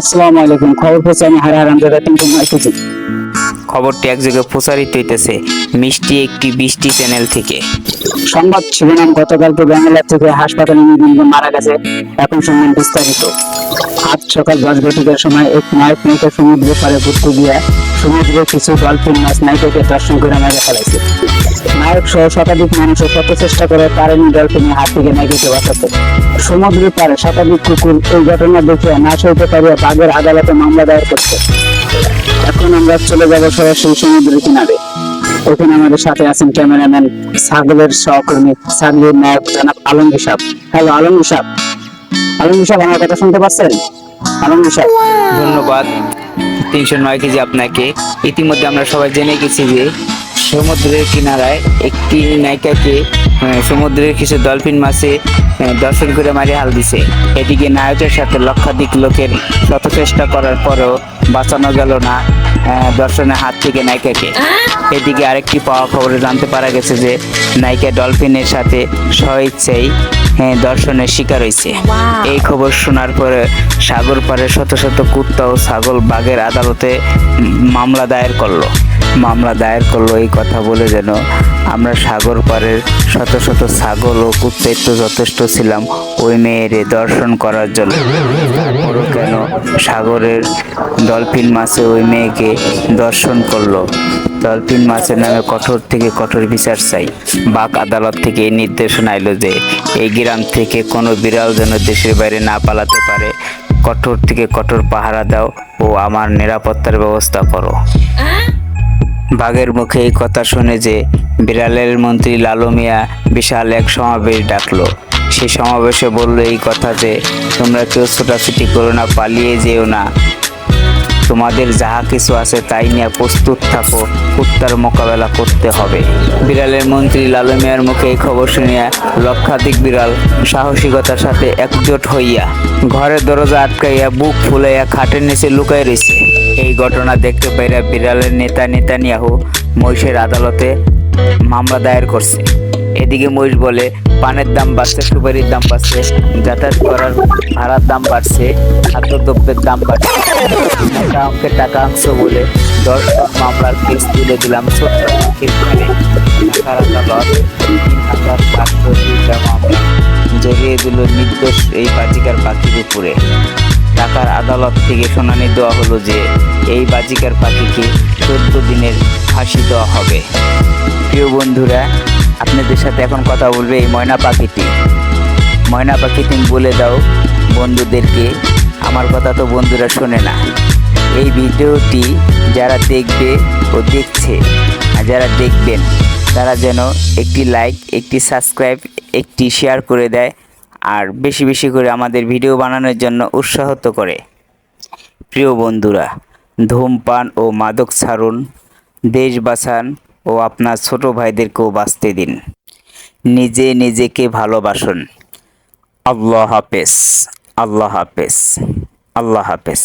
আসসালামু আলাইকুম। খবর পেয়েছি আমি হারাহারামজাদা 309 কেজি। খবরটি একযোগে প্রচারিত হইতেছে মিষ্টি একটি বৃষ্টি চ্যানেল থেকে। সংবাদ শিরোনাম: গতকালকে ব্যাঙ্গালোর থেকে হাসপাতালে নিয়ে তিনজন মারা গেছে। এখন শুনবেন বিস্তারিত। আজ সকাল 10 ঘটিকার সময় এক নায়ক নায়িকা সমুদ্রের পাড়ে ঘুরতে গিয়ে সমুদ্রে কিছু ডলফিন মাছ নায়িকাকে দর্শন করে মেরে ফেলেছে। নায়ক সহ শতাধিক মানুষও কত চেষ্টা করে পারেনি ডলফিনের হাত থেকে নায়িকাকে বাঁচাতে। সমুদ্রের পাড়ে শতাধিক কুকুর এই ঘটনা দেখে না সইতে পারিয়া বাঘের আদালতে মামলা দায়ের করছে। এখন আমরা চলে যাব সরাসরি সমুদ্রের কিনারে। ওখানে আমাদের সাথে আছেন ক্যামেরাম্যান সাগলের সহকর্মী সাগলের নায়ক জনাব আলমগীর সাহেব। হ্যালো আলমগীর সাহেব। আলমগীর সাহেব, আমার কথা শুনতে পাচ্ছেন? আলমগীর সাহেব, ধন্যবাদ 309 কেজি আপনাকে। ইতিমধ্যে আমরা সবাই জেনে গেছি যে সমুদ্রের কিনারায় একটি নায়িকাকে সমুদ্রের কিছু ডলফিন মাছে দর্শন করে মারি হাল দিছে। এদিকে নায়কের সাথে লক্ষাধিক লোকের শত চেষ্টা করার পরেও বাঁচানো গেল না দর্শনের হাত থেকে নায়িকাকে। এদিকে আরেকটি পাওয়া খবরে জানতে পারা গেছে যে নায়িকা ডলফিনের সাথে স্বইচ্ছায় দর্শনের শিকার হয়েছে। এই খবর শোনার পরে সাগর পাড়ে শত শত কুত্তা ও ছাগল বাঘের আদালতে মামলা দায়ের করলো এই কথা বলে যেন আমরা সাগর পাড়ের শত শত ছাগল ও কুত্তাই তো যথেষ্ট ছিলাম ওই মেয়ের দর্শন করার জন্য। ওরও কেন সাগরের ডলফিন মাছে ওই মেয়েকে দর্শন করলো। ডলফিন মাছের নামে কঠোর থেকে কঠোর বিচার চাই। বাঘ আদালত থেকে এই নির্দেশনা এলো যে এই গ্রাম থেকে কোনো বিড়াল যেন দেশের বাইরে না পালাতে পারে। কঠোর থেকে কঠোর পাহারা দাও ও আমার নিরাপত্তার ব্যবস্থা করো। বাঘের মুখে এই কথা শুনে যে বিড়ালের মন্ত্রী লালু মিয়া বিশাল এক সমাবেশ ডাকলো। সেই সমাবেশে বলল এই কথা যে তোমরা কেউ ছোটাছুটি করো না, পালিয়ে যেও না, তোমাদের যাহা কিছু আছে তাই নিয়ে প্রস্তুত থাকো, কুত্তার মোকাবেলা করতে হবে। বিড়ালের মন্ত্রী লালু মিয়ার মুখে এই খবর শুনিয়া লক্ষাধিক বিড়াল সাহসিকতার সাথে একজোট হইয়া ঘরের দরজা আটকাইয়া বুক ফুলাইয়া খাটের নিচে লুকাই রয়েছে। এই ঘটনা দেখতে পাইরা বিড়ালের নেতা নেতানিয়াহু মহিষের আদালতে মামলা দায়ের করছে। এদিকে মহিষ বলে পানের দাম বাড়ছে, সুপারির দাম বাড়ছে, যাতায়াত করার ভাড়ার দাম বাড়ছে, খাদ্যদ্রব্যের দাম বাড়ছে। মোটা অঙ্কের টাকা অংশ বলে 10 মামলার কেস তুলে দিলাম ছোট্ট ঢাকার আদালত 3,702টা মামলা জড়িয়ে দিল নির্দোষ এই বাজিকার পাখির উপরে। ঢাকার আদালত থেকে শুনানি দেওয়া হলো যে এই বাজিকার পাখিকে 14 দিনের ফাঁসি দেওয়া হবে। প্রিয় বন্ধুরা, আপনাদের সাথে এখন কথা বলবে এই ময়না পাখিটি। ময়না পাখি তুমি বলে দাও বন্ধুদেরকে, আমার কথা তো বন্ধুরা শোনে না। এই ভিডিওটি যারা দেখবে ও দেখছে আর যারা দেখবেন তারা যেন একটি লাইক, একটি সাবস্ক্রাইব, একটি শেয়ার করে দেয় আর বেশি বেশি করে আমাদের ভিডিও বানানোর জন্য উৎসাহিত করে। প্রিয় বন্ধুরা, ধূমপান ও মাদক ছাড়ুন, দেশ বাঁচান ও আপনার ছোট ভাইদেরকেও বাঁচতে দিন। নিজেকে ভালোবাসুন। আল্লাহ হাফেজ, আল্লাহ হাফেজ, আল্লাহ হাফেজ।